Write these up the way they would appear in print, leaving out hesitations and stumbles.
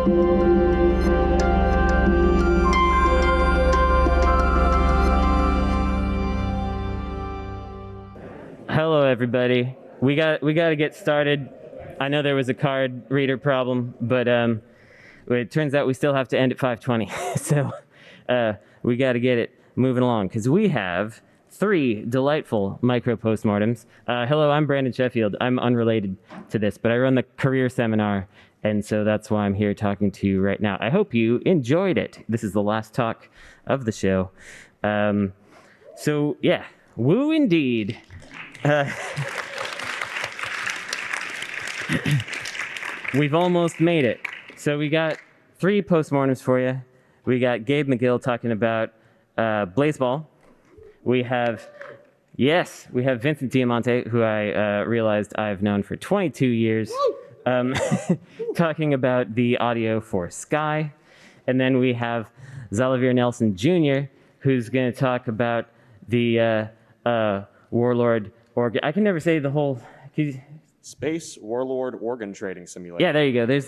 Hello, everybody. We got to get started. I know there was a card reader problem, but it turns out we still have to end at 5:20. So we got to get it moving along because we have 3 delightful micro postmortems. Hello, I'm Brandon Sheffield. I'm unrelated to this, but I run the career seminar, and so that's why I'm here talking to you right now. I hope you enjoyed it. This is the last talk of the show. So yeah, woo indeed. We've almost made it. So we got 3 postmortems for you. We got Gabe McGill talking about Blaseball. We have Vincent Diamante, who I realized I've known for 22 years, talking about the audio for Sky. And then we have Zalavir Nelson Jr., who's going to talk about the Warlord organ. I can never say the whole. Space Warlord Organ Trading Simulator. Yeah, there you go. There's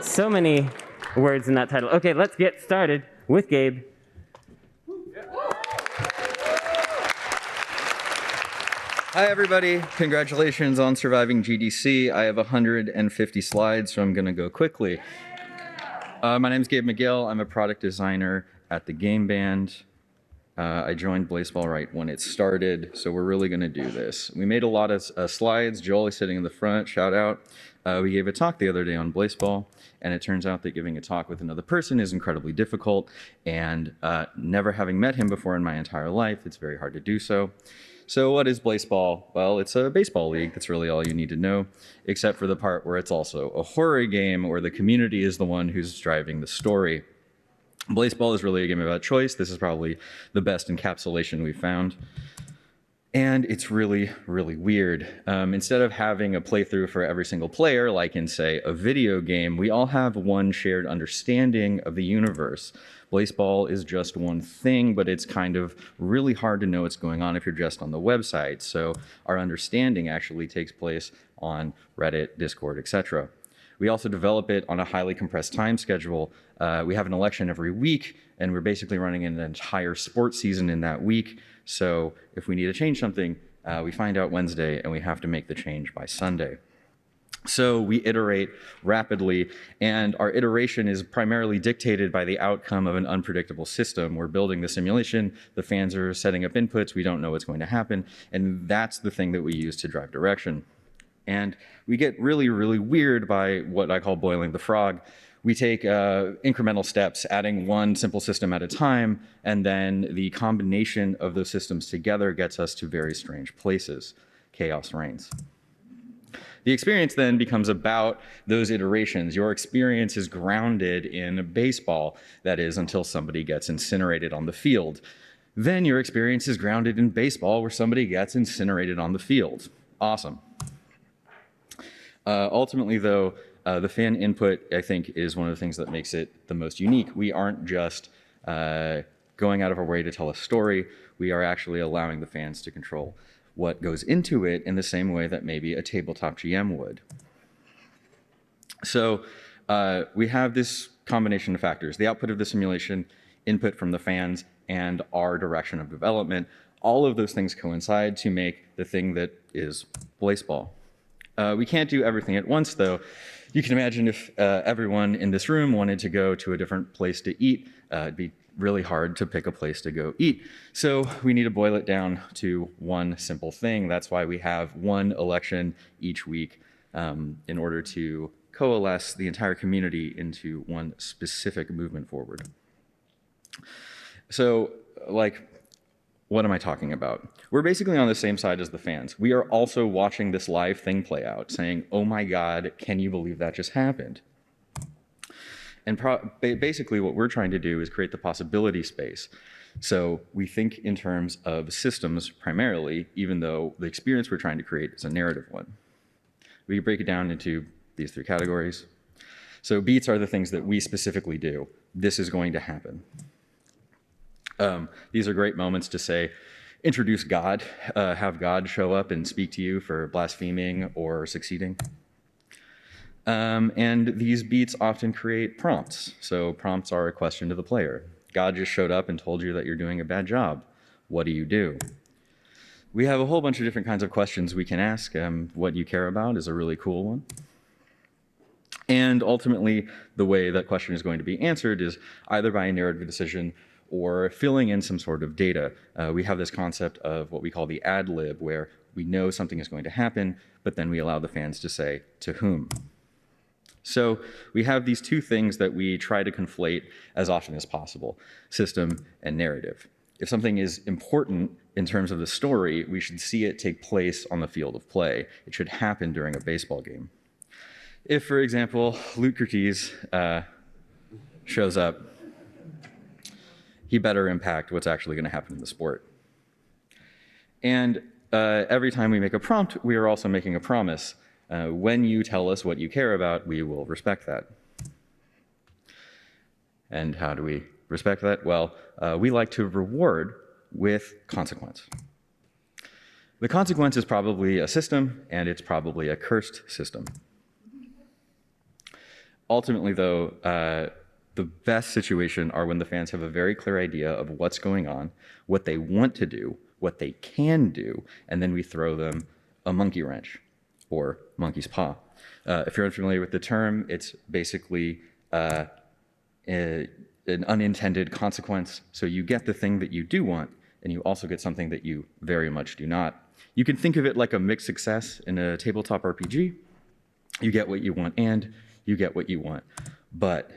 so many words in that title. Okay, let's get started with Gabe. Hi, everybody. Congratulations on surviving GDC. I have 150 slides, so I'm going to go quickly. My name is Gabe McGill. I'm a product designer at the Game Band. I joined Blazeball right when it started, so we're really going to do this. We made a lot of slides. Joel is sitting in the front. Shout out. We gave a talk the other day on Blazeball, and it turns out that giving a talk with another person is incredibly difficult, and never having met him before in my entire life, it's very hard to do so. So what is Blazeball? Well, it's a baseball league. That's really all you need to know, except for the part where it's also a horror game where the community is the one who's driving the story. Blazeball is really a game about choice. This is probably the best encapsulation we've found. And it's really, really weird. Instead of having a playthrough for every single player, like in, say, a video game, we all have one shared understanding of the universe. Blazeball is just one thing, but it's kind of really hard to know what's going on if you're just on the website. So our understanding actually takes place on Reddit, Discord, etc. We also develop it on a highly compressed time schedule. We have an election every week, and we're basically running an entire sports season in that week. So if we need to change something, we find out Wednesday, and we have to make the change by Sunday. So we iterate rapidly, and our iteration is primarily dictated by the outcome of an unpredictable system. We're building the simulation, the fans are setting up inputs, we don't know what's going to happen, and that's the thing that we use to drive direction. And we get really, really weird by what I call boiling the frog. We take incremental steps, adding one simple system at a time, and then the combination of those systems together gets us to very strange places. Chaos reigns. The experience then becomes about those iterations. Your experience is grounded in baseball, that is, until somebody gets incinerated on the field. Then your experience is grounded in baseball, where somebody gets incinerated on the field. Awesome. Ultimately, though, the fan input, I think, is one of the things that makes it the most unique. We aren't just going out of our way to tell a story. We are actually allowing the fans to control what goes into it in the same way that maybe a tabletop GM would. So we have this combination of factors: the output of the simulation, input from the fans, and our direction of development. All of those things coincide to make the thing that is Blazeball. We can't do everything at once, though. You can imagine if everyone in this room wanted to go to a different place to eat, it'd be really hard to pick a place to go eat. So we need to boil it down to one simple thing. That's why we have one election each week in order to coalesce the entire community into one specific movement forward. So, what am I talking about? We're basically on the same side as the fans. We are also watching this live thing play out, saying, oh my God, can you believe that just happened? And basically what we're trying to do is create the possibility space. So we think in terms of systems primarily, even though the experience we're trying to create is a narrative one. We can break it down into these 3 categories. So beats are the things that we specifically do. This is going to happen. These are great moments to say, introduce God, have God show up and speak to you for blaspheming or succeeding. And these beats often create prompts. So prompts are a question to the player. God just showed up and told you that you're doing a bad job. What do you do? We have a whole bunch of different kinds of questions we can ask. What you care about is a really cool one. And ultimately, the way that question is going to be answered is either by a narrative decision or filling in some sort of data. We have this concept of what we call the ad lib, where we know something is going to happen, but then we allow the fans to say, to whom? So we have these two things that we try to conflate as often as possible, system and narrative. If something is important in terms of the story, we should see it take place on the field of play. It should happen during a baseball game. If, for example, Luke Curtiz shows up, he better impact what's actually going to happen in the sport. And every time we make a prompt, we are also making a promise. When you tell us what you care about, we will respect that. And how do we respect that? Well, we like to reward with consequence. The consequence is probably a system, and it's probably a cursed system. Ultimately, though, the best situation are when the fans have a very clear idea of what's going on, what they want to do, what they can do, and then we throw them a monkey wrench or monkey's paw. If you're unfamiliar with the term, it's basically an unintended consequence. So you get the thing that you do want, and you also get something that you very much do not. You can think of it like a mixed success in a tabletop RPG. You get what you want, and you get what you want. But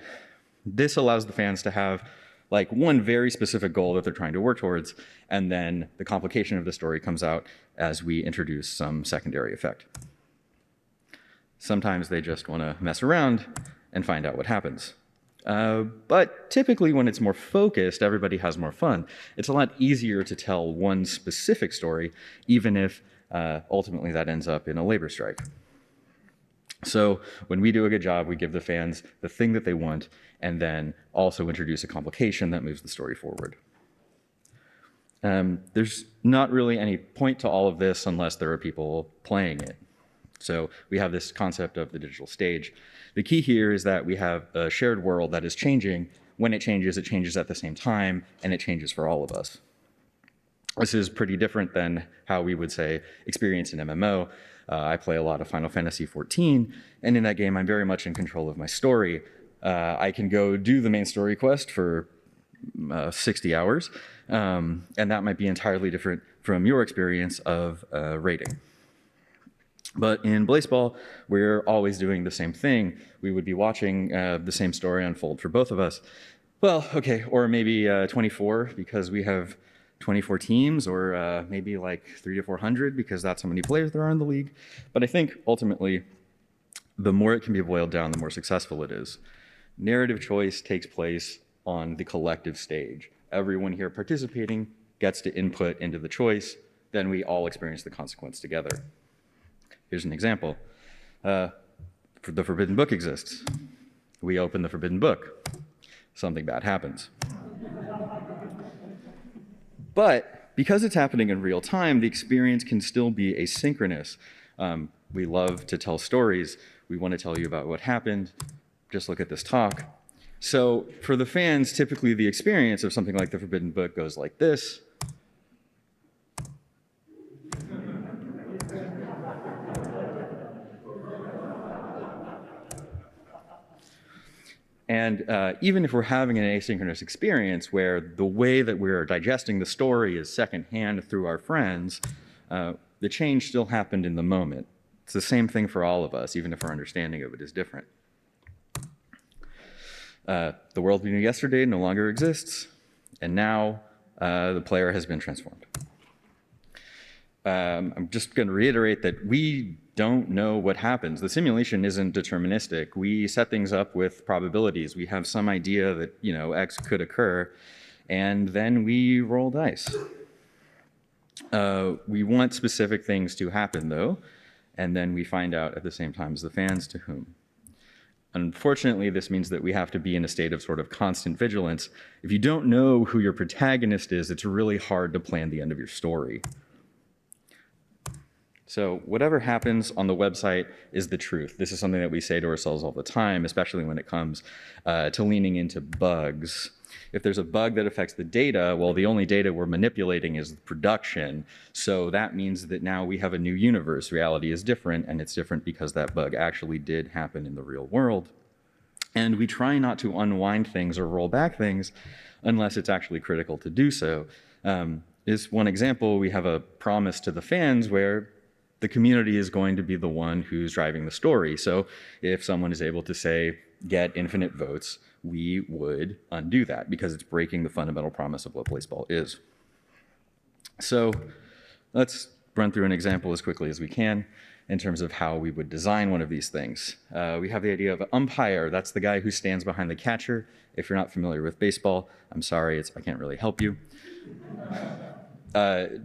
this allows the fans to have like one very specific goal that they're trying to work towards, and then the complication of the story comes out as we introduce some secondary effect. Sometimes they just want to mess around and find out what happens. But typically when it's more focused, everybody has more fun. It's a lot easier to tell one specific story, even if ultimately that ends up in a labor strike. So when we do a good job, we give the fans the thing that they want, and then also introduce a complication that moves the story forward. There's not really any point to all of this unless there are people playing it. So we have this concept of the digital stage. The key here is that we have a shared world that is changing. When it changes at the same time, and it changes for all of us. This is pretty different than how we would say experience an MMO. I play a lot of Final Fantasy XIV, and in that game, I'm very much in control of my story. I can go do the main story quest for 60 hours, and that might be entirely different from your experience of raiding. But in Blaseball, we're always doing the same thing. We would be watching the same story unfold for both of us. Well, okay, or maybe 24, because we have 24 teams, or maybe like 300 to 400, because that's how many players there are in the league. But I think ultimately, the more it can be boiled down, the more successful it is. Narrative choice takes place on the collective stage. Everyone here participating gets to input into the choice, then we all experience the consequence together. Here's an example. The Forbidden Book exists. We open the Forbidden Book. Something bad happens. But because it's happening in real time, the experience can still be asynchronous. We love to tell stories. We want to tell you about what happened. Just look at this talk. So for the fans, typically the experience of something like the Forbidden Book goes like this. And even if we're having an asynchronous experience where the way that we're digesting the story is secondhand through our friends, the change still happened in the moment. It's the same thing for all of us, even if our understanding of it is different. The world we knew yesterday no longer exists, and now the player has been transformed. I'm just going to reiterate that we don't know what happens. The simulation isn't deterministic. We set things up with probabilities. We have some idea that, X could occur, and then we roll dice. We want specific things to happen, though, and then we find out at the same time as the fans to whom. Unfortunately, this means that we have to be in a state of sort of constant vigilance. If you don't know who your protagonist is, it's really hard to plan the end of your story. So whatever happens on the website is the truth. This is something that we say to ourselves all the time, especially when it comes to leaning into bugs. If there's a bug that affects the data, well, the only data we're manipulating is the production. So that means that now we have a new universe. Reality is different, and it's different because that bug actually did happen in the real world. And we try not to unwind things or roll back things unless it's actually critical to do so. Is one example, we have a promise to the fans where the community is going to be the one who's driving the story. So if someone is able to say, get infinite votes, we would undo that because it's breaking the fundamental promise of what Blaseball is. So let's run through an example as quickly as we can in terms of how we would design one of these things. We have the idea of an umpire. That's the guy who stands behind the catcher. If you're not familiar with baseball, I'm sorry, I can't really help you.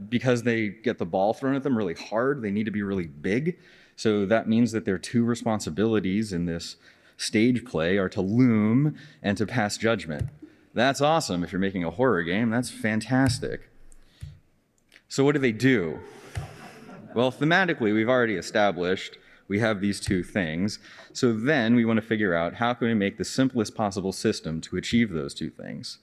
Because they get the ball thrown at them really hard, they need to be really big. So that means that their two responsibilities in this stage play are to loom and to pass judgment. That's awesome. If you're making a horror game, that's fantastic. So what do? Well, thematically, we've already established we have these two things. So then we want to figure out how can we make the simplest possible system to achieve those two things.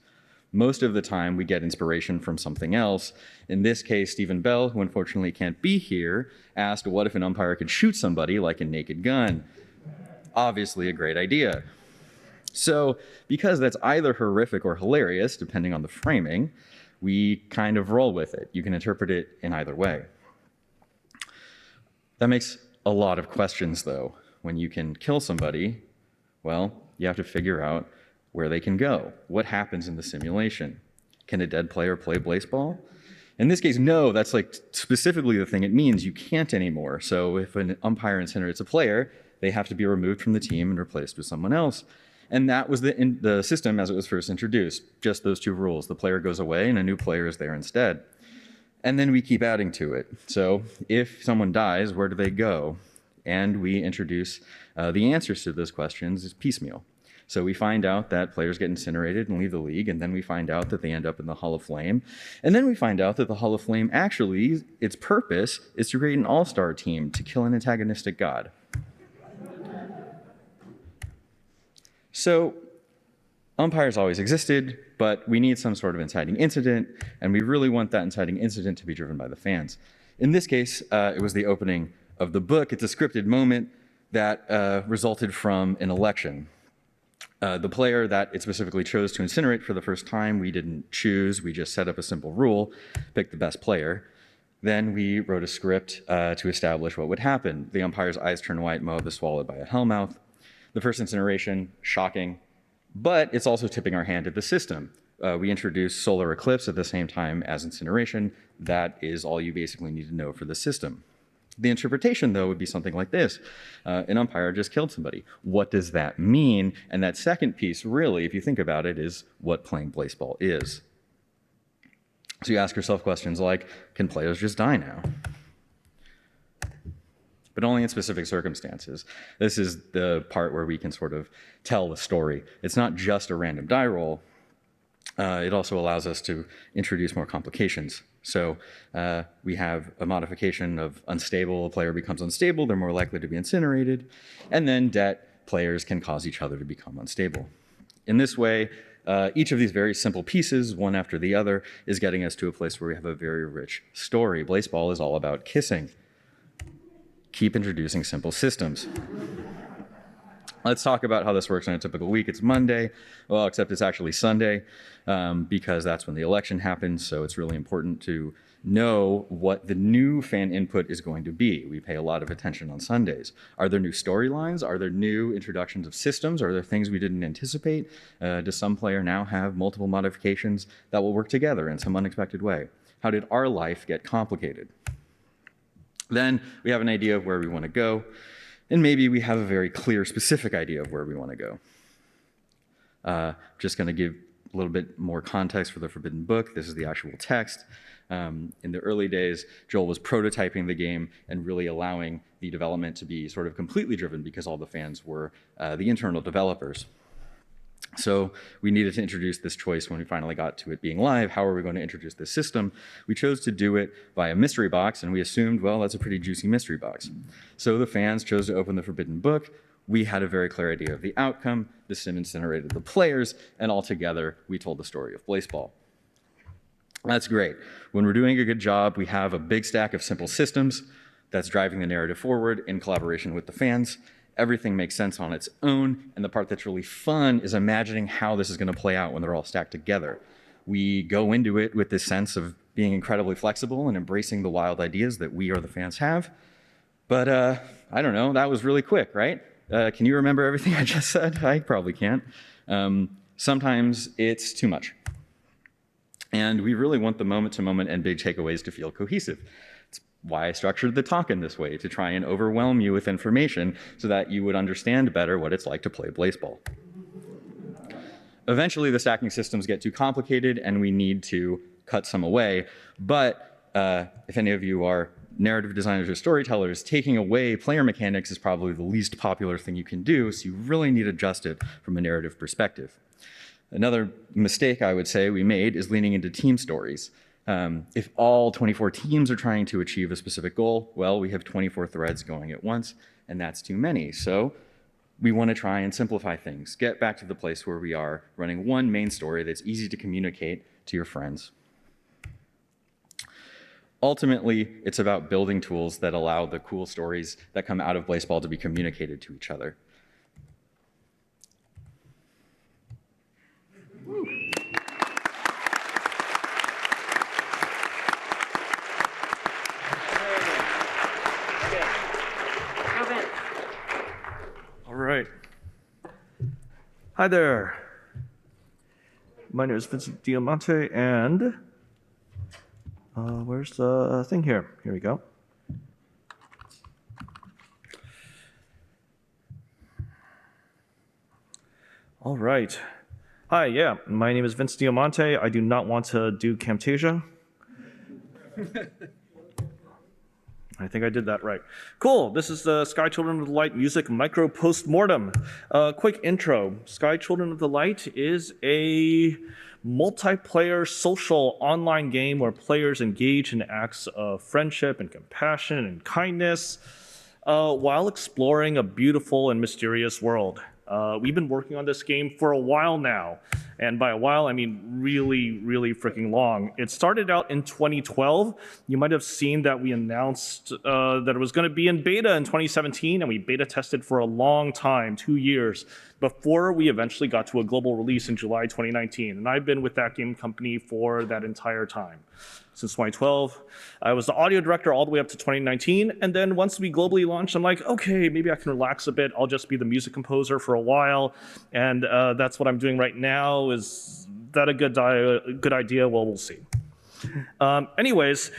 Most of the time, we get inspiration from something else. In this case, Stephen Bell, who unfortunately can't be here, asked, what if an umpire could shoot somebody like a naked gun? Obviously a great idea. So because that's either horrific or hilarious, depending on the framing, we kind of roll with it. You can interpret it in either way. That makes a lot of questions, though. When you can kill somebody, well, you have to figure out where they can go. What happens in the simulation? Can a dead player play Blaseball? In this case, no, that's like specifically the thing it means. You can't anymore. So if an umpire incinerates a player, they have to be removed from the team and replaced with someone else. And that was the system as it was first introduced. Just those two rules. The player goes away and a new player is there instead. And then we keep adding to it. So if someone dies, where do they go? And we introduce the answers to those questions as piecemeal. So we find out that players get incinerated and leave the league, and then we find out that they end up in the Hall of Flame. And then we find out that the Hall of Flame actually, its purpose is to create an all-star team to kill an antagonistic god. So umpires always existed, but we need some sort of inciting incident, and we really want that inciting incident to be driven by the fans. In this case, it was the opening of the book. It's a scripted moment that resulted from an election. The player that it specifically chose to incinerate for the first time, we didn't choose. We just set up a simple rule, picked the best player. Then we wrote a script to establish what would happen. The umpire's eyes turn white, Moab is swallowed by a hellmouth. The first incineration, shocking, but it's also tipping our hand at the system. We introduced solar eclipse at the same time as incineration. That is all you basically need to know for the system. The interpretation, though, would be something like this. An umpire just killed somebody. What does that mean? And that second piece, really, if you think about it, is what playing Blaseball is. So you ask yourself questions like, can players just die now? But only in specific circumstances. This is the part where we can sort of tell the story. It's not just a random die roll. It also allows us to introduce more complications. So we have a modification of unstable. A player becomes unstable, they're more likely to be incinerated. And then debt, players can cause each other to become unstable. In this way, each of these very simple pieces, one after the other, is getting us to a place where we have a very rich story. Blaseball is all about kissing. Keep introducing simple systems. Let's talk about how this works on a typical week. It's Monday, well, except it's actually Sunday, because that's when the election happens. So it's really important to know what the new fan input is going to be. We pay a lot of attention on Sundays. Are there new storylines? Are there new introductions of systems? Are there things we didn't anticipate? Does some player now have multiple modifications that will work together in some unexpected way? How did our life get complicated? Then we have an idea of where we want to go. And maybe we have a very clear, specific idea of where we want to go. Just going to give a little bit more context for the Forbidden Book. This is the actual text. In the early days, Joel was prototyping the game and really allowing the development to be sort of completely driven because all the fans were the internal developers. So we needed to introduce this choice when we finally got to it being live. How are we going to introduce this system? We chose to do it via mystery box, and we assumed, well, that's a pretty juicy mystery box. So the fans chose to open the forbidden book. We had a very clear idea of the outcome. The sim incinerated the players, and all together, we told the story of Blaseball. That's great. When we're doing a good job, we have a big stack of simple systems that's driving the narrative forward in collaboration with the fans. Everything makes sense on its own, and the part that's really fun is imagining how this is going to play out when they're all stacked together. We go into it with this sense of being incredibly flexible and embracing the wild ideas that we or the fans have. But I don't know, that was really quick, right? Can you remember everything I just said? I probably can't. Sometimes it's too much. And we really want the moment-to-moment and big takeaways to feel cohesive. It's why I structured the talk in this way, to try and overwhelm you with information so that you would understand better what it's like to play Blaseball. Eventually, the stacking systems get too complicated, and we need to cut some away. But if any of you are narrative designers or storytellers, taking away player mechanics is probably the least popular thing you can do, so you really need to adjust it from a narrative perspective. Another mistake I would say we made is leaning into team stories. If all 24 teams are trying to achieve a specific goal, well, we have 24 threads going at once, and that's too many. So we want to try and simplify things, get back to the place where we are running one main story that's easy to communicate to your friends. Ultimately, it's about building tools that allow the cool stories that come out of Blaseball to be communicated to each other. All right. Hi there. My name is Vincent Diamante, and where's the thing here? Here we go. All right. Hi, yeah, my name is Vince Diamante. I do not want to do Camtasia. I think I did that right. Cool, this is the Sky Children of the Light music micro postmortem. Quick intro. Sky Children of the Light is a multiplayer social online game where players engage in acts of friendship and compassion and kindness while exploring a beautiful and mysterious world. We've been working on this game for a while now. And by a while, I mean really, really freaking long. It started out in 2012. You might have seen that we announced that it was going to be in beta in 2017, and we beta tested for a long time, 2 years, before we eventually got to a global release in July 2019. And I've been with that game company for that entire time. Since 2012. I was the audio director all the way up to 2019, and then once we globally launched, I'm like, okay, maybe I can relax a bit. I'll just be the music composer for a while, and that's what I'm doing right now. Is that a good idea? Well, we'll see. Anyways,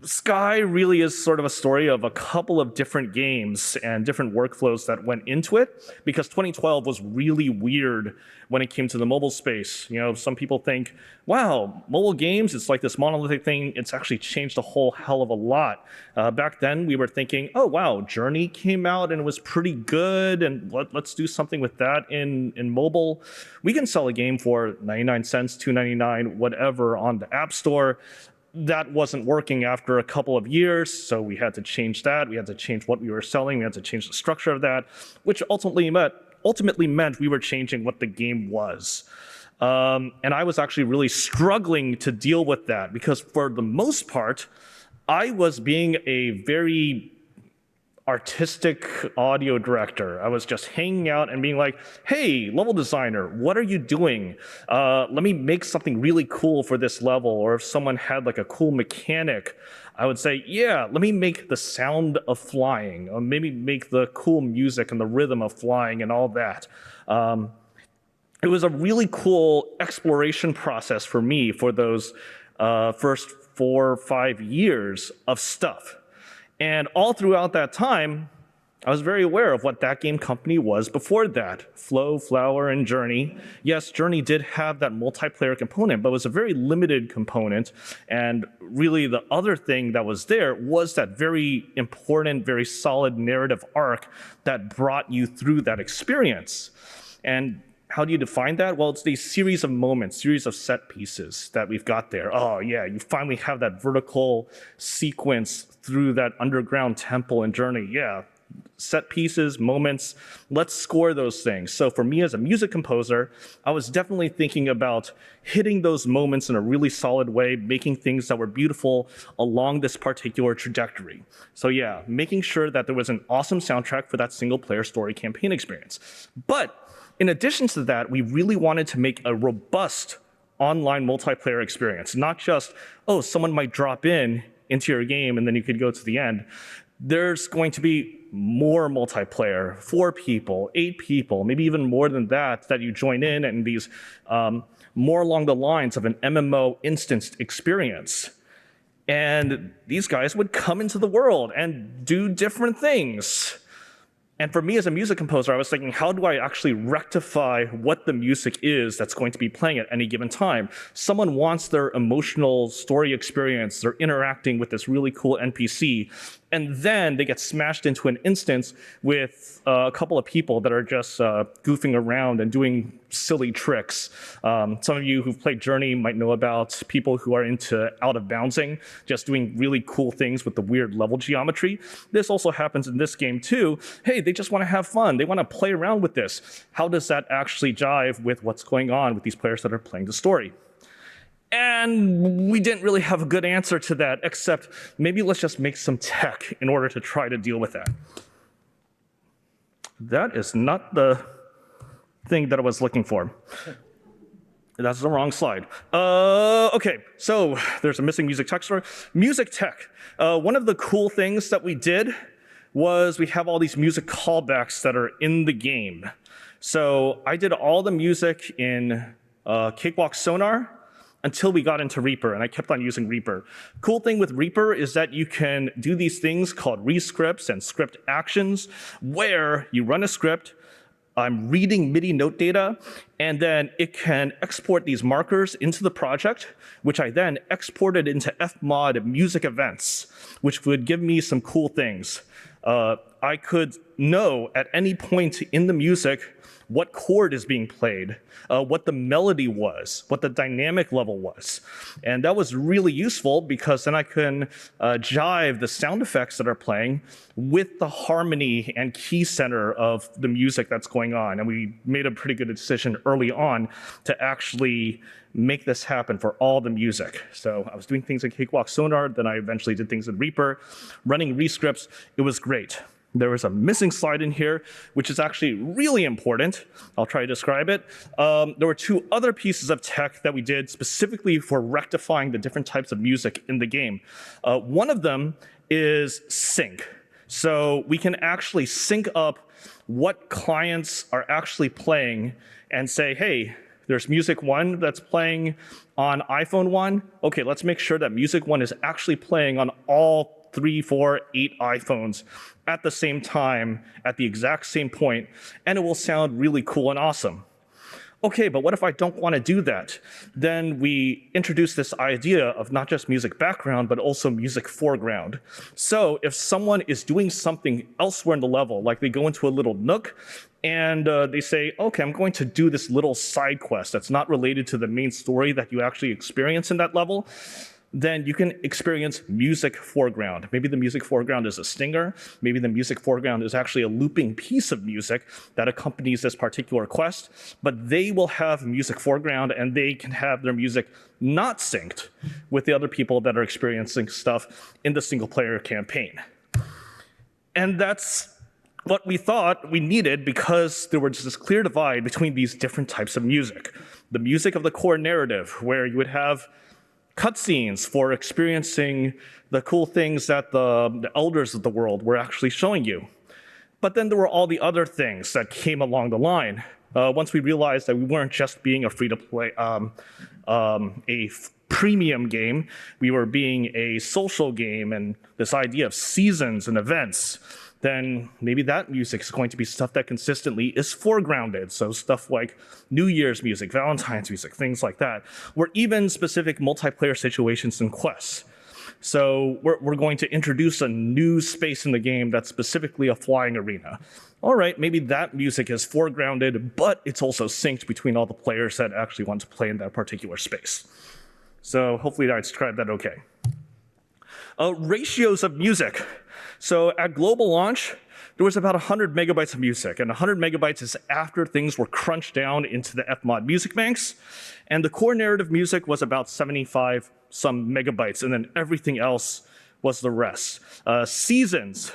Sky really is sort of a story of a couple of different games and different workflows that went into it, because 2012 was really weird when it came to the mobile space. You know, some people think, wow, mobile games, it's like this monolithic thing. It's actually changed a whole hell of a lot. Back then, we were thinking, oh, wow, Journey came out and it was pretty good, and let's do something with that in mobile. We can sell a game for 99 cents, $2.99, whatever on the App Store. That wasn't working after a couple of years, so we had to change that. We had to change what we were selling. We had to change the structure of that, which ultimately meant we were changing what the game was. And I was actually really struggling to deal with that, because for the most part, I was being a very artistic audio director. I was just hanging out and being like, hey, level designer, what are you doing? Let me make something really cool for this level. Or if someone had like a cool mechanic, I would say, yeah, let me make the sound of flying, or maybe make the cool music and the rhythm of flying and all that. It was a really cool exploration process for me for those first 4 or 5 years of stuff. And all throughout that time, I was very aware of what that game company was before that. Flow, Flower, and Journey. Yes, Journey did have that multiplayer component, but it was a very limited component. And really the other thing that was there was that very important, very solid narrative arc that brought you through that experience. And how do you define that? Well, it's these series of moments, series of set pieces that we've got there. Oh yeah, you finally have that vertical sequence through that underground temple and journey. Yeah, set pieces, moments, let's score those things. So for me as a music composer, I was definitely thinking about hitting those moments in a really solid way, making things that were beautiful along this particular trajectory. So yeah, making sure that there was an awesome soundtrack for that single player story campaign experience. But in addition to that, we really wanted to make a robust online multiplayer experience, not just, oh, someone might drop into your game and then you could go to the end. There's going to be more multiplayer, 4 people, 8 people, maybe even more than that you join in, and these more along the lines of an MMO instanced experience. And these guys would come into the world and do different things. And for me as a music composer, I was thinking, how do I actually rectify what the music is that's going to be playing at any given time? Someone wants their emotional story experience, they're interacting with this really cool NPC, and then they get smashed into an instance with a couple of people that are just goofing around and doing silly tricks. Some of you who've played Journey might know about people who are into out of bouncing, just doing really cool things with the weird level geometry. This also happens in this game too. Hey, they just want to have fun. They want to play around with this. How does that actually jive with what's going on with these players that are playing the story? And we didn't really have a good answer to that, except maybe let's just make some tech in order to try to deal with that. That is not the thing that I was looking for. That's the wrong slide. Okay, so there's a missing music tech story. Music tech. One of the cool things that we did was we have all these music callbacks that are in the game. So I did all the music in Cakewalk Sonar until we got into Reaper, and I kept on using Reaper. Cool thing with Reaper is that you can do these things called rescripts and script actions, where you run a script, I'm reading MIDI note data, and then it can export these markers into the project, which I then exported into fmod music events, which would give me some cool things. I could know at any point in the music what chord is being played, what the melody was, what the dynamic level was. And that was really useful because then I can jive the sound effects that are playing with the harmony and key center of the music that's going on. And we made a pretty good decision early on to actually make this happen for all the music. So I was doing things in Cakewalk Sonar, then I eventually did things in Reaper, running rescripts. It was great. There was a missing slide in here, which is actually really important. I'll try to describe it. There were 2 other pieces of tech that we did specifically for rectifying the different types of music in the game. One of them is sync. So we can actually sync up what clients are actually playing and say, hey, there's Music 1 that's playing on iPhone 1. Okay, let's make sure that Music 1 is actually playing on all 3, 4, 8 iPhones at the same time, at the exact same point, and it will sound really cool and awesome. Okay, but what if I don't want to do that? Then we introduce this idea of not just music background, but also music foreground. So if someone is doing something elsewhere in the level, like they go into a little nook, and they say, okay, I'm going to do this little side quest that's not related to the main story that you actually experience in that level, then you can experience music foreground. Maybe the music foreground is a stinger. Maybe the music foreground is actually a looping piece of music that accompanies this particular quest, but they will have music foreground and they can have their music not synced with the other people that are experiencing stuff in the single player campaign. And that's what we thought we needed because there was this clear divide between these different types of music. The music of the core narrative, where you would have cutscenes for experiencing the cool things that the elders of the world were actually showing you. But then there were all the other things that came along the line. Once we realized that we weren't just being a free-to-play, premium game, we were being a social game, and this idea of seasons and events, then maybe that music is going to be stuff that consistently is foregrounded. So stuff like New Year's music, Valentine's music, things like that, or even specific multiplayer situations and quests. So we're going to introduce a new space in the game that's specifically a flying arena. All right, maybe that music is foregrounded, but it's also synced between all the players that actually want to play in that particular space. So hopefully I described that okay. Ratios of music. So at global launch, there was about 100 megabytes of music, and 100 megabytes is after things were crunched down into the Fmod music banks, and the core narrative music was about 75 some megabytes, and then everything else was the rest. Seasons,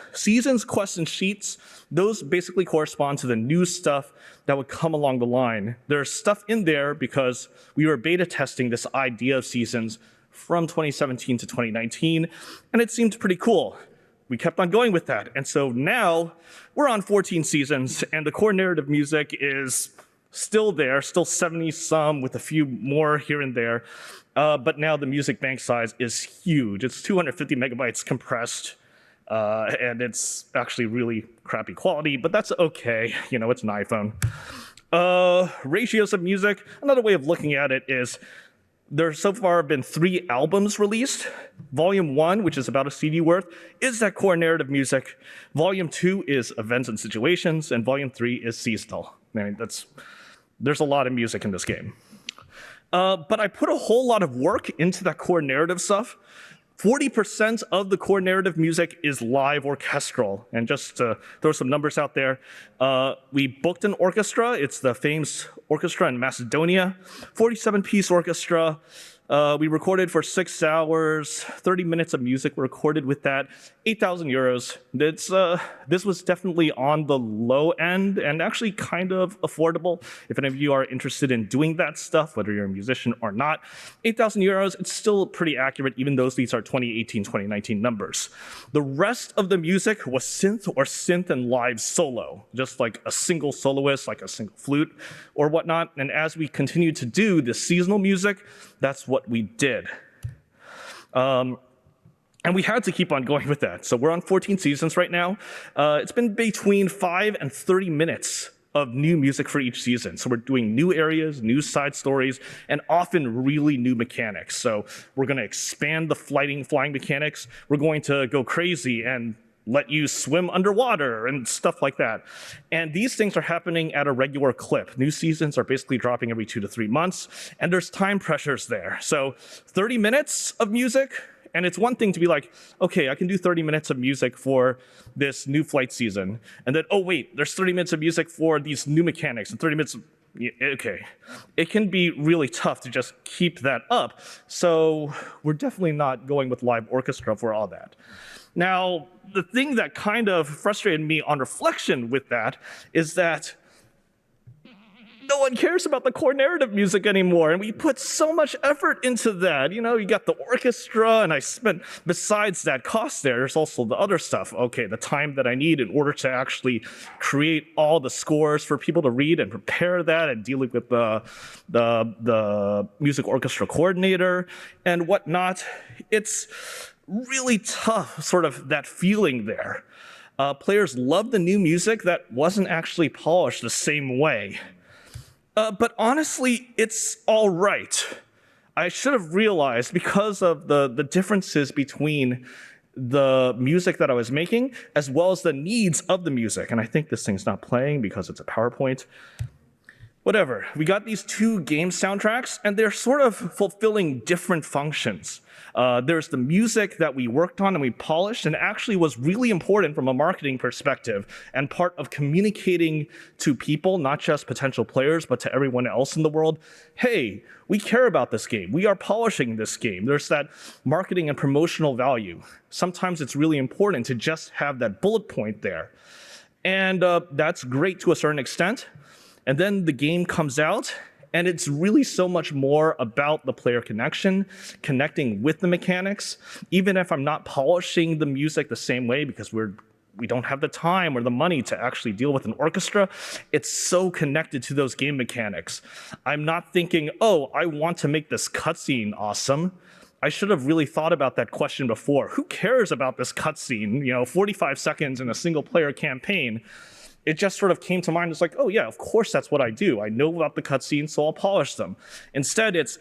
quests, and sheets, those basically correspond to the new stuff that would come along the line. There's stuff in there because we were beta testing this idea of seasons from 2017 to 2019, and it seemed pretty cool. We kept on going with that. And so now we're on 14 seasons, and the core narrative music is still there, still 70 some with a few more here and there. But now the music bank size is huge. It's 250 megabytes compressed, and it's actually really crappy quality, but that's okay. You know, it's an iPhone. Ratios of music, another way of looking at it is there so far have been 3 albums released. Volume 1, which is about a CD worth, is that core narrative music. Volume 2 is events and situations, and Volume 3 is seasonal. I mean, there's a lot of music in this game. But I put a whole lot of work into that core narrative stuff. 40% of the core narrative music is live orchestral. And just to throw some numbers out there, we booked an orchestra. It's the famous orchestra in Macedonia, 47-piece orchestra. We recorded for 6 hours, 30 minutes of music recorded with that, 8,000 euros. This was definitely on the low end and actually kind of affordable. If any of you are interested in doing that stuff, whether you're a musician or not, 8,000 euros, it's still pretty accurate, even though these are 2018, 2019 numbers. The rest of the music was synth or synth and live solo, just like a single soloist, like a single flute or whatnot. And as we continue to do the seasonal music, that's what we did. And we had to keep on going with that. So we're on 14 seasons right now. It's been between 5 and 30 minutes of new music for each season. So we're doing new areas, new side stories, and often really new mechanics. So we're going to expand the flying mechanics. We're going to go crazy and let you swim underwater and stuff like that. And these things are happening at a regular clip. New seasons are basically dropping every 2 to 3 months, and there's time pressures there. So 30 minutes of music, and it's one thing to be like, okay, I can do 30 minutes of music for this new flight season, and then, oh wait, there's 30 minutes of music for these new mechanics, and 30 minutes of, okay. It can be really tough to just keep that up, so we're definitely not going with live orchestra for all that. Now, the thing that kind of frustrated me on reflection with that is that no one cares about the core narrative music anymore, and we put so much effort into that. You know, you got the orchestra, and I spent, besides that cost there's also the other stuff. Okay, the time that I need in order to actually create all the scores for people to read and prepare that, and dealing with the music orchestra coordinator and whatnot. It's really tough, sort of that feeling there. Players love the new music that wasn't actually polished the same way. But honestly, it's all right. I should have realized, because of the differences between the music that I was making, as well as the needs of the music. And I think this thing's not playing because it's a PowerPoint. Whatever, we got these 2 game soundtracks, and they're sort of fulfilling different functions. There's the music that we worked on and we polished, and actually was really important from a marketing perspective, and part of communicating to people, not just potential players, but to everyone else in the world. Hey, we care about this game. We are polishing this game. There's that marketing and promotional value. Sometimes it's really important to just have that bullet point there. And that's great to a certain extent. And then the game comes out, and it's really so much more about the player connection, connecting with the mechanics. Even if I'm not polishing the music the same way because we don't have the time or the money to actually deal with an orchestra, it's so connected to those game mechanics. I'm not thinking, oh, I want to make this cutscene awesome. I should have really thought about that question before. Who cares about this cutscene? You know, 45 seconds in a single player campaign. It just sort of came to mind. It's like, oh yeah, of course that's what I do. I know about the cutscenes, so I'll polish them. Instead, it's,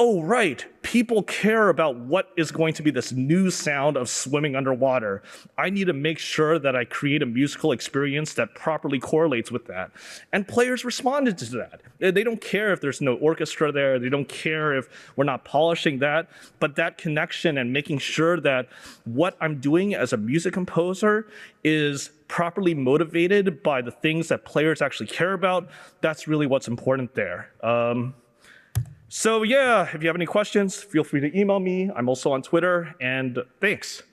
oh, right, people care about what is going to be this new sound of swimming underwater. I need to make sure that I create a musical experience that properly correlates with that. And players responded to that. They don't care if there's no orchestra there. They don't care if we're not polishing that. But that connection and making sure that what I'm doing as a music composer is properly motivated by the things that players actually care about, that's really what's important there. So yeah, if you have any questions, feel free to email me. I'm also on Twitter, and thanks.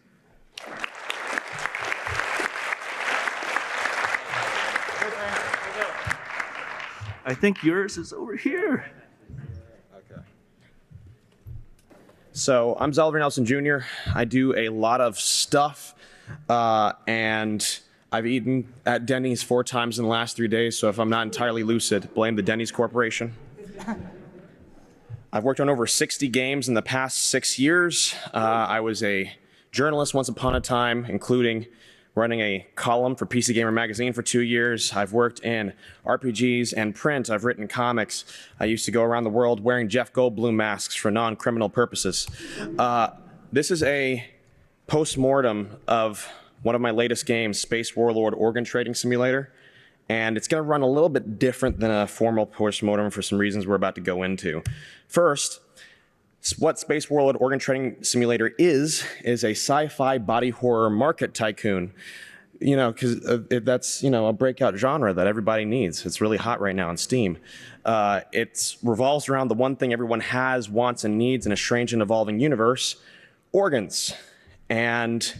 I think yours is over here. Okay. So I'm Zelver Nelson Jr. I do a lot of stuff, and I've eaten at Denny's 4 times in the last 3 days, so if I'm not entirely lucid, blame the Denny's Corporation. I've worked on over 60 games in the past 6 years. I was a journalist once upon a time, including running a column for PC Gamer magazine for 2 years. I've worked in RPGs and print. I've written comics. I used to go around the world wearing Jeff Goldblum masks for non-criminal purposes. This is a postmortem of one of my latest games, Space Warlord Organ Trading Simulator. And it's going to run a little bit different than a formal postmortem for some reasons we're about to go into. First, what Space Warlord Organ Trading Simulator is a sci-fi body horror market tycoon. You know, because that's, you know, a breakout genre that everybody needs. It's really hot right now on Steam. It revolves around the one thing everyone has, wants, and needs in a strange and evolving universe, organs. And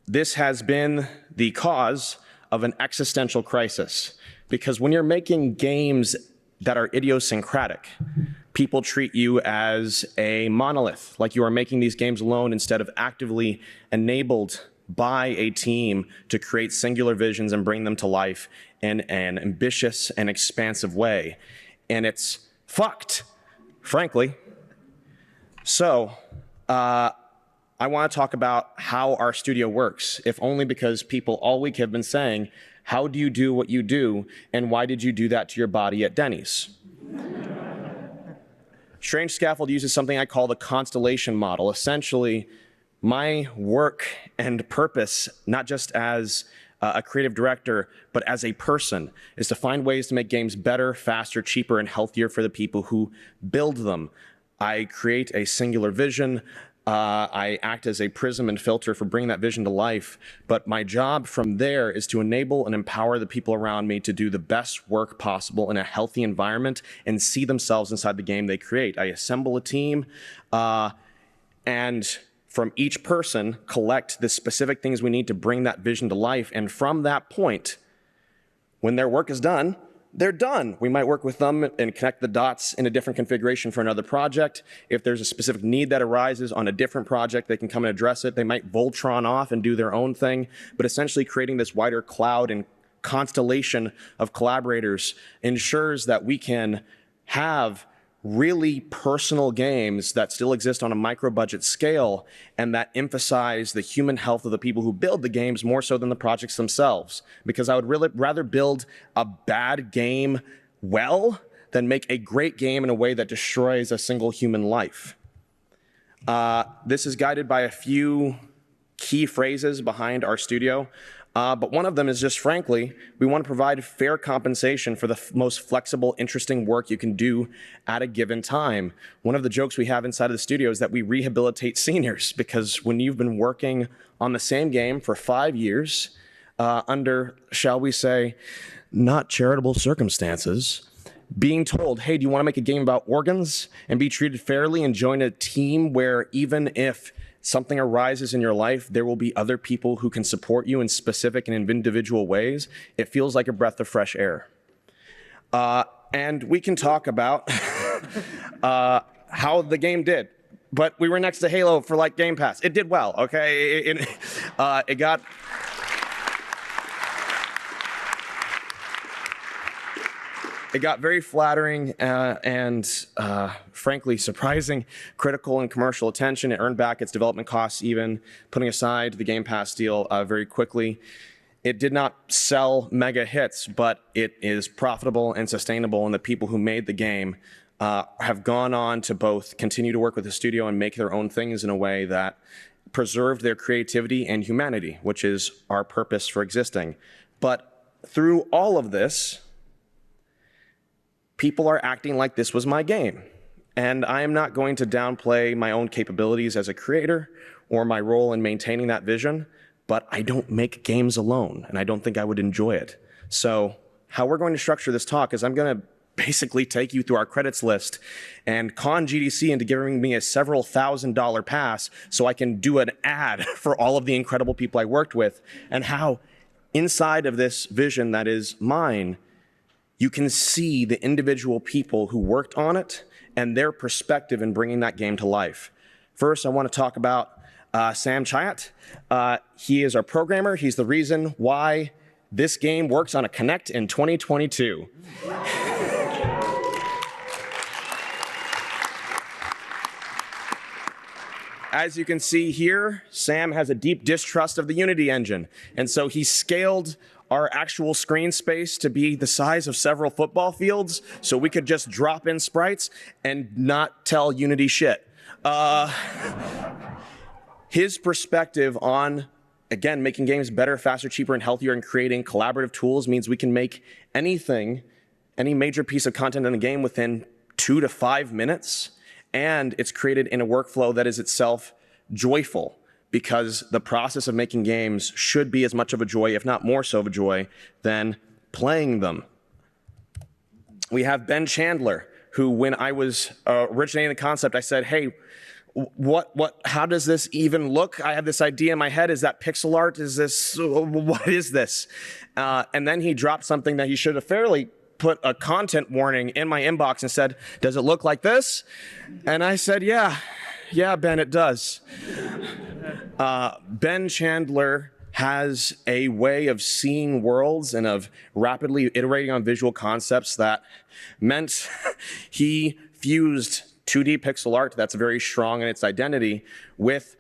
this has been the cause of an existential crisis, because when you're making games that are idiosyncratic, people treat you as a monolith, like you are making these games alone instead of actively enabled by a team to create singular visions and bring them to life in an ambitious and expansive way. And it's fucked, frankly. So, I want to talk about how our studio works, if only because people all week have been saying, how do you do what you do, and why did you do that to your body at Denny's? Strange Scaffold uses something I call the Constellation model. Essentially, my work and purpose, not just as a creative director, but as a person, is to find ways to make games better, faster, cheaper, and healthier for the people who build them. I create a singular vision. I act as a prism and filter for bringing that vision to life. But my job from there is to enable and empower the people around me to do the best work possible in a healthy environment and see themselves inside the game they create. I assemble a team, and from each person, collect the specific things we need to bring that vision to life. And from that point, when their work is done, they're done. We might work with them and connect the dots in a different configuration for another project. If there's a specific need that arises on a different project, they can come and address it. They might Voltron off and do their own thing, but essentially creating this wider cloud and constellation of collaborators ensures that we can have really personal games that still exist on a micro-budget scale and that emphasize the human health of the people who build the games more so than the projects themselves. Because I would really rather build a bad game well than make a great game in a way that destroys a single human life. This is guided by a few key phrases behind our studio. But one of them is just, frankly, we want to provide fair compensation for the most flexible, interesting work you can do at a given time. One of the jokes we have inside of the studio is that we rehabilitate seniors, because when you've been working on the same game for 5 years, under, shall we say, not charitable circumstances, being told, hey, do you want to make a game about organs and be treated fairly and join a team where even if something arises in your life, there will be other people who can support you in specific and individual ways, it feels like a breath of fresh air. And we can talk about how the game did. But we were next to Halo for like Game Pass. It did well, okay? It got... It got very flattering and frankly surprising critical and commercial attention. It earned back its development costs, even putting aside the Game Pass deal very quickly. It did not sell mega hits, but it is profitable and sustainable, and the people who made the game have gone on to both continue to work with the studio and make their own things in a way that preserved their creativity and humanity, which is our purpose for existing. But through all of this, people are acting like this was my game. And I am not going to downplay my own capabilities as a creator or my role in maintaining that vision, but I don't make games alone, and I don't think I would enjoy it. So how we're going to structure this talk is I'm going to basically take you through our credits list and con GDC into giving me a several $1,000 pass so I can do an ad for all of the incredible people I worked with, and how inside of this vision that is mine, you can see the individual people who worked on it and their perspective in bringing that game to life. First, I want to talk about Sam Chayat. He is our programmer. He's the reason why this game works on a Kinect in 2022. As you can see here, Sam has a deep distrust of the Unity engine, and so he scaled our actual screen space to be the size of several football fields so we could just drop in sprites and not tell Unity shit. His perspective on, again, making games better, faster, cheaper, and healthier, and creating collaborative tools means we can make anything, any major piece of content in a game within 2 to 5 minutes, and it's created in a workflow that is itself joyful, because the process of making games should be as much of a joy, if not more so of a joy, than playing them. We have Ben Chandler, who, when I was originating the concept, I said, hey, how does this even look? I have this idea in my head. Is that pixel art? Is this, what is this? And then he dropped something that he should have fairly put a content warning in my inbox and said, does it look like this? And I said, yeah, Ben, it does. Ben Chandler has a way of seeing worlds and of rapidly iterating on visual concepts that meant he fused 2D pixel art that's very strong in its identity with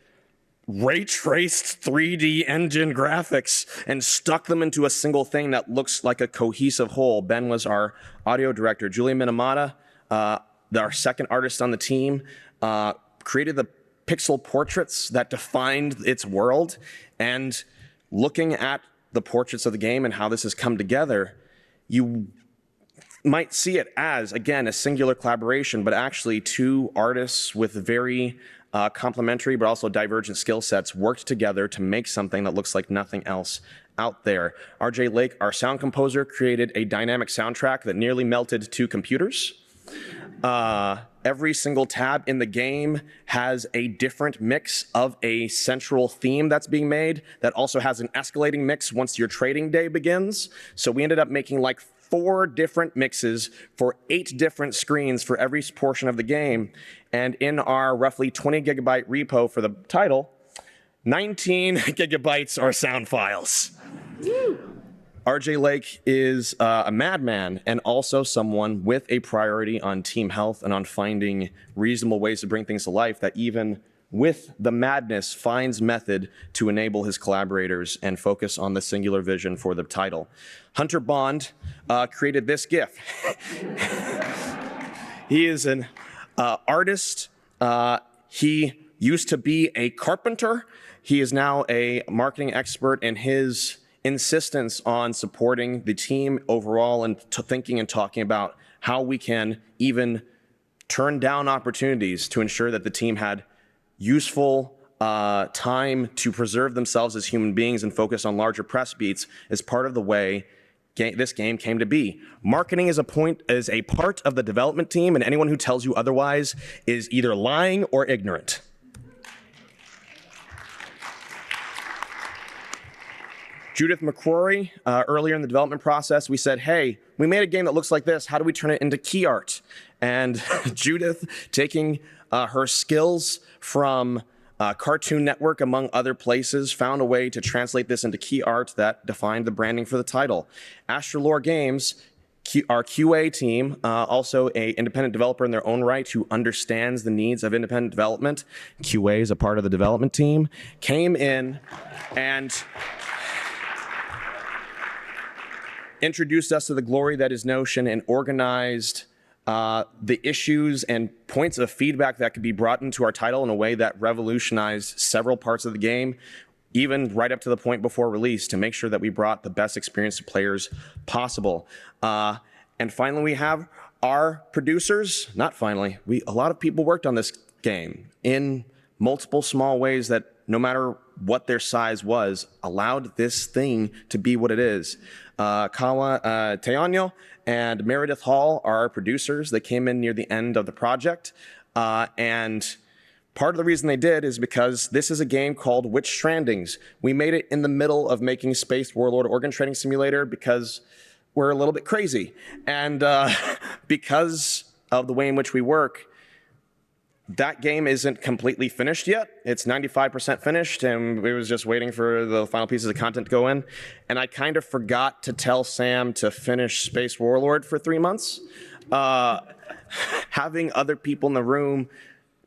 ray-traced 3D engine graphics and stuck them into a single thing that looks like a cohesive whole. Ben was our audio director. Julia Minamata, our second artist on the team, created the pixel portraits that defined its world. And looking at the portraits of the game and how this has come together, you might see it as, again, a singular collaboration, but actually two artists with very complementary but also divergent skill sets worked together to make something that looks like nothing else out there. RJ Lake, our sound composer, created a dynamic soundtrack that nearly melted 2 computers. Every single tab in the game has a different mix of a central theme that's being made that also has an escalating mix once your trading day begins. So we ended up making like 4 different mixes for 8 different screens for every portion of the game. And in our roughly 20 gigabyte repo for the title, 19 gigabytes are sound files. RJ Lake is a madman and also someone with a priority on team health and on finding reasonable ways to bring things to life that even with the madness finds method to enable his collaborators and focus on the singular vision for the title. Hunter Bond created this GIF. He is an artist. He used to be a carpenter. He is now a marketing expert, and his insistence on supporting the team overall and thinking and talking about how we can even turn down opportunities to ensure that the team had useful time to preserve themselves as human beings and focus on larger press beats is part of the way this game came to be. Marketing is a part of the development team, and anyone who tells you otherwise is either lying or ignorant. Judith McCrory, earlier in the development process, we said, hey, we made a game that looks like this. How do we turn it into key art? And Judith, taking her skills from Cartoon Network, among other places, found a way to translate this into key art that defined the branding for the title. Astrolore Games, our QA team, also an independent developer in their own right who understands the needs of independent development. QA is a part of the development team, came in and introduced us to the glory that is Notion and organized the issues and points of feedback that could be brought into our title in a way that revolutionized several parts of the game, even right up to the point before release, to make sure that we brought the best experience to players possible. And finally, we have our producers. Not finally, a lot of people worked on this game in multiple small ways that, no matter what their size was, allowed this thing to be what it is. Kawa Teano and Meredith Hall are our producers. They came in near the end of the project. And part of the reason they did is because this is a game called Witch Strandings. We made it in the middle of making Space Warlord Organ Trading Simulator because we're a little bit crazy. And because of the way in which we work, that game isn't completely finished yet. It's 95% finished, and we was just waiting for the final pieces of content to go in. And I kind of forgot to tell Sam to finish Space Warlord for 3 months. Having other people in the room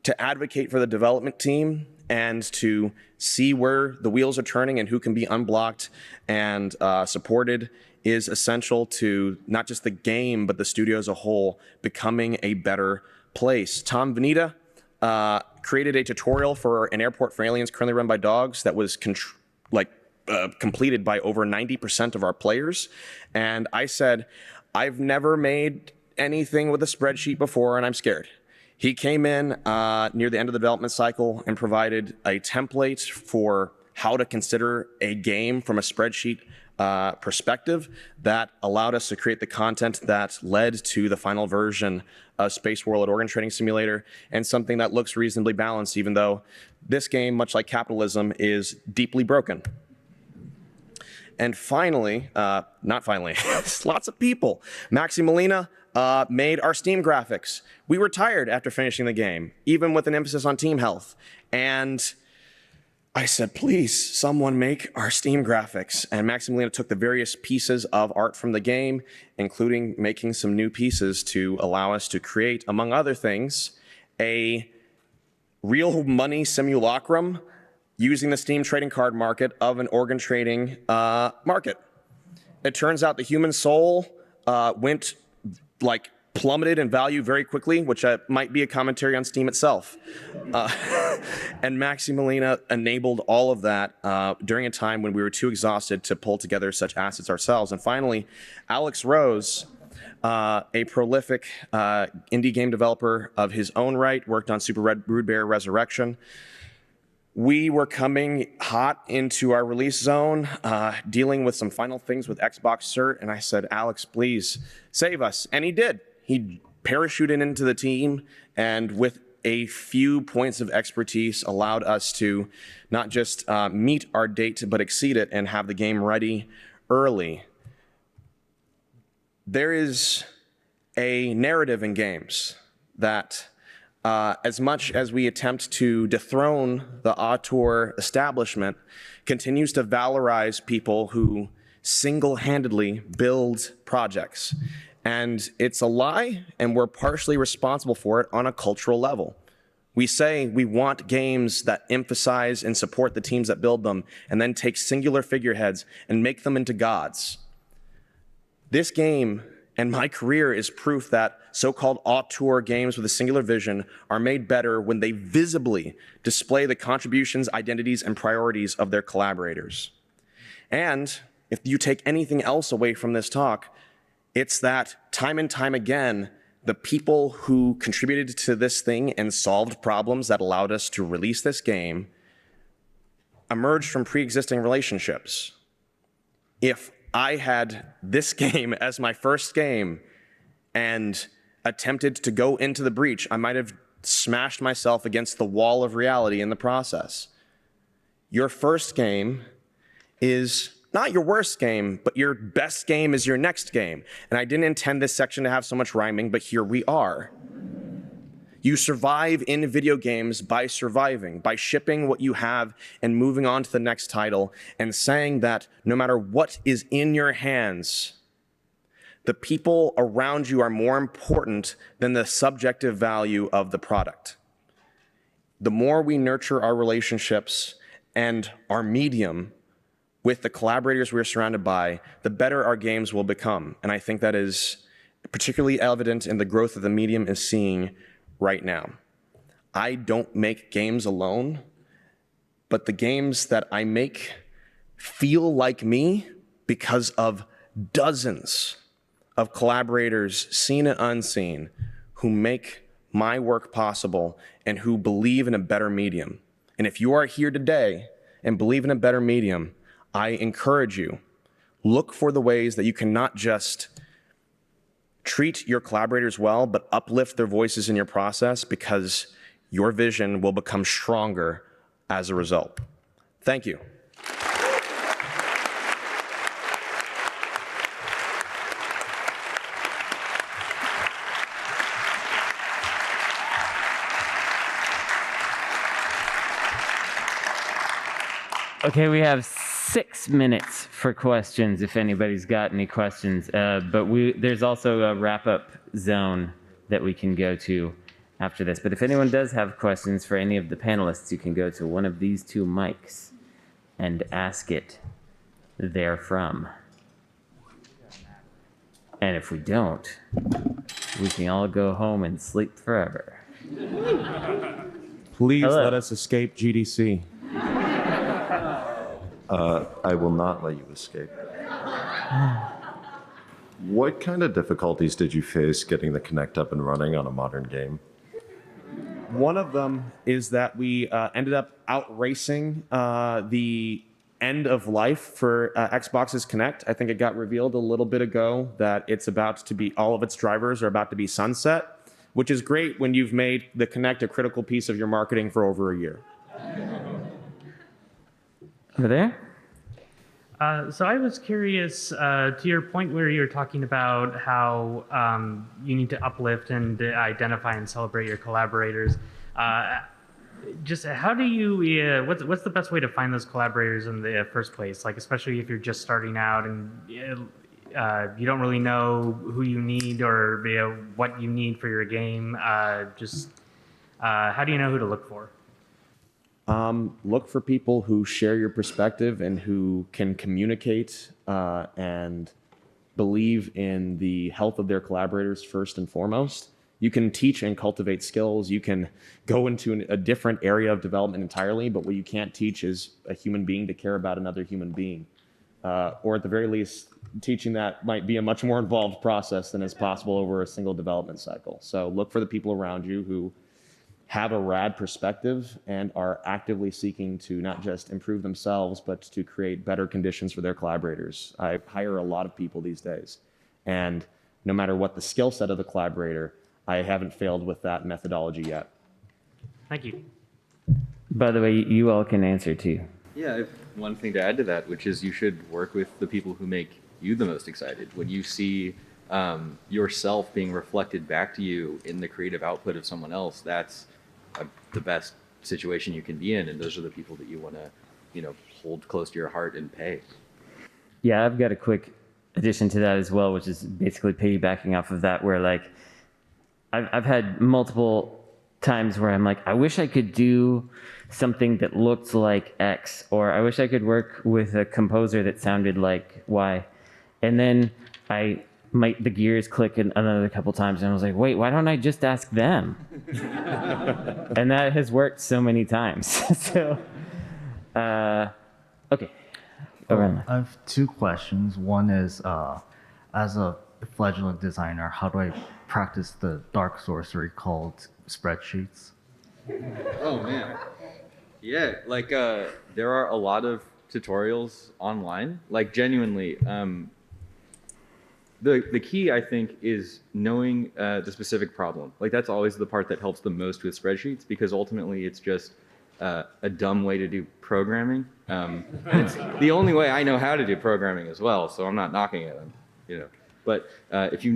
to advocate for the development team and to see where the wheels are turning and who can be unblocked and supported is essential to not just the game, but the studio as a whole becoming a better place. Tom Vanita created a tutorial for an airport for aliens currently run by dogs that was completed by over 90% of our players. And I said, I've never made anything with a spreadsheet before, and I'm scared. He came in near the end of the development cycle and provided a template for how to consider a game from a spreadsheet perspective that allowed us to create the content that led to the final version of Space Warlord Organ Trading Simulator, and something that looks reasonably balanced, even though this game, much like capitalism, is deeply broken. And finally, not finally, lots of people. Maxi Molina made our Steam graphics. We were tired after finishing the game, even with an emphasis on team health. And I said, please, someone make our Steam graphics. And Maxi Molina took the various pieces of art from the game, including making some new pieces to allow us to create, among other things, a real money simulacrum using the Steam trading card market of an organ trading market. It turns out the human soul plummeted in value very quickly, which might be a commentary on Steam itself. And Maxi Molina enabled all of that during a time when we were too exhausted to pull together such assets ourselves. And finally, Alex Rose, a prolific indie game developer of his own right, worked on Super Brood Bear Resurrection. We were coming hot into our release zone, dealing with some final things with Xbox Cert, and I said, Alex, please save us. And he did. He parachuted into the team, and with a few points of expertise allowed us to not just meet our date, but exceed it and have the game ready early. There is a narrative in games that as much as we attempt to dethrone the auteur establishment, continues to valorize people who single-handedly build projects. And it's a lie, and we're partially responsible for it on a cultural level. We say we want games that emphasize and support the teams that build them, and then take singular figureheads and make them into gods. This game and my career is proof that so-called auteur games with a singular vision are made better when they visibly display the contributions, identities, and priorities of their collaborators. And if you take anything else away from this talk, it's that time and time again, the people who contributed to this thing and solved problems that allowed us to release this game emerged from pre-existing relationships. If I had this game as my first game and attempted to go into the breach, I might have smashed myself against the wall of reality in the process. Your first game is not your worst game, but your best game is your next game. And I didn't intend this section to have so much rhyming, but here we are. You survive in video games by surviving, by shipping what you have and moving on to the next title, and saying that no matter what is in your hands, the people around you are more important than the subjective value of the product. The more we nurture our relationships and our medium with the collaborators we're surrounded by, the better our games will become. And I think that is particularly evident in the growth that the medium is seeing right now. I don't make games alone, but the games that I make feel like me because of dozens of collaborators, seen and unseen, who make my work possible and who believe in a better medium. And if you are here today and believe in a better medium, I encourage you, look for the ways that you can not just treat your collaborators well, but uplift their voices in your process, because your vision will become stronger as a result. Thank you. Okay, we have 6 minutes for questions if anybody's got any questions. But there's also a wrap-up zone that we can go to after this. But if anyone does have questions for any of the panelists, you can go to one of these 2 mics and ask it therefrom. And if we don't, we can all go home and sleep forever. Please Hello. let us escape GDC. I will not let you escape. What kind of difficulties did you face getting the Kinect up and running on a modern game? One of them is that we ended up outracing the end of life for Xbox's Kinect. I think it got revealed a little bit ago that it's about to be, all of its drivers are about to be sunset, which is great when you've made the Kinect a critical piece of your marketing for over a year. Over there? So I was curious, to your point where you were talking about how you need to uplift and identify and celebrate your collaborators. Just how do you, what's the best way to find those collaborators in the first place? Like, especially if you're just starting out and you don't really know who you need or what you need for your game. How do you know who to look for? Look for people who share your perspective and who can communicate and believe in the health of their collaborators first and foremost. You can teach and cultivate skills. You can go into a different area of development entirely, but what you can't teach is a human being to care about another human being. Or at the very least, teaching that might be a much more involved process than is possible over a single development cycle. So look for the people around you who have a rad perspective and are actively seeking to not just improve themselves, but to create better conditions for their collaborators. I hire a lot of people these days, and no matter what the skill set of the collaborator, I haven't failed with that methodology yet. Thank you. By the way, you all can answer too. Yeah, I have one thing to add to that, which is you should work with the people who make you the most excited. When you see yourself being reflected back to you in the creative output of someone else, that's the best situation you can be in, and those are the people that you want to, hold close to your heart and pay. Yeah, I've got a quick addition to that as well, which is basically piggybacking off of that, where like I've had multiple times where I'm like, I wish I could do something that looked like X, or I wish I could work with a composer that sounded like Y. And then the gears click another couple times, and I was like, wait, why don't I just ask them? And that has worked so many times. So, okay. I have 2 questions. One is, as a fledgling designer, how do I practice the dark sorcery called spreadsheets? Oh man. Yeah, like there are a lot of tutorials online. Like genuinely, the key I think is knowing the specific problem. Like that's always the part that helps the most with spreadsheets, because ultimately it's just a dumb way to do programming. And it's the only way I know how to do programming as well, so I'm not knocking at them, But if you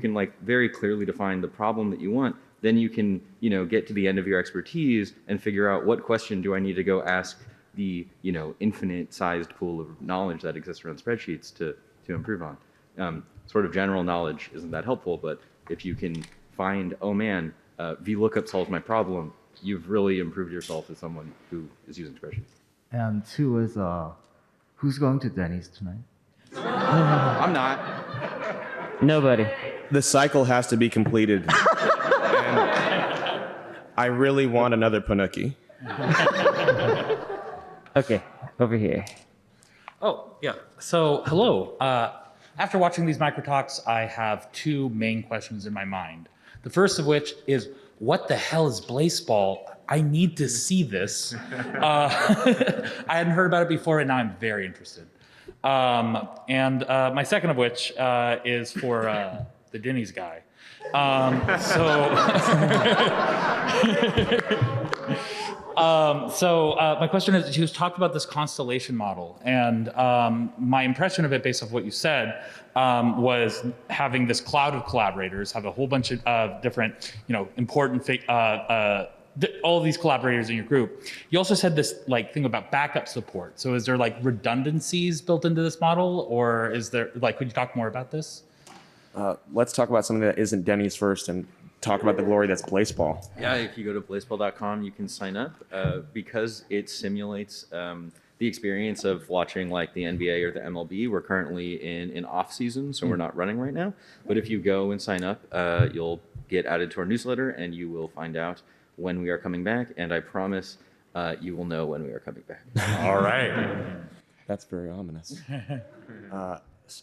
can like very clearly define the problem that you want, then you can, get to the end of your expertise and figure out what question do I need to go ask the, infinite sized pool of knowledge that exists around spreadsheets to improve on. Sort of general knowledge isn't that helpful, but if you can find, oh man, VLOOKUP solves my problem, you've really improved yourself as someone who is using spreadsheets. And 2 is, who's going to Denny's tonight? I'm not. Nobody. The cycle has to be completed. And I really want another Panuki. Okay, over here. Oh, yeah. So, hello. After watching these micro talks, I have two main questions in my mind. The first of which is, what the hell is Blaseball? I need to see this. I hadn't heard about it before, and now I'm very interested. And my second of which is for the Denny's guy. My question is, you talked about this Constellation model, and my impression of it, based off what you said, was having this cloud of collaborators, have a whole bunch of different, important, all of these collaborators in your group. You also said this thing about backup support. So is there redundancies built into this model, or is there could you talk more about this? Let's talk about something that isn't Denny's first and talk about the glory that's Blaseball. Yeah, if you go to blazeball.com, you can sign up because it simulates the experience of watching the NBA or the MLB. We're currently in off season, so we're not running right now. But if you go and sign up, you'll get added to our newsletter, and you will find out when we are coming back. And I promise you will know when we are coming back. All right. That's very ominous.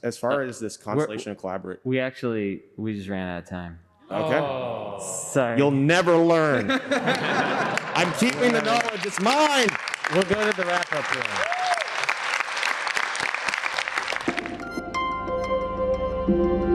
As far as this Constellation of collaborate, We just ran out of time. okay, Sorry. you'll never learn. I'm keeping the knowledge; it's mine. We'll go to the wrap-up room.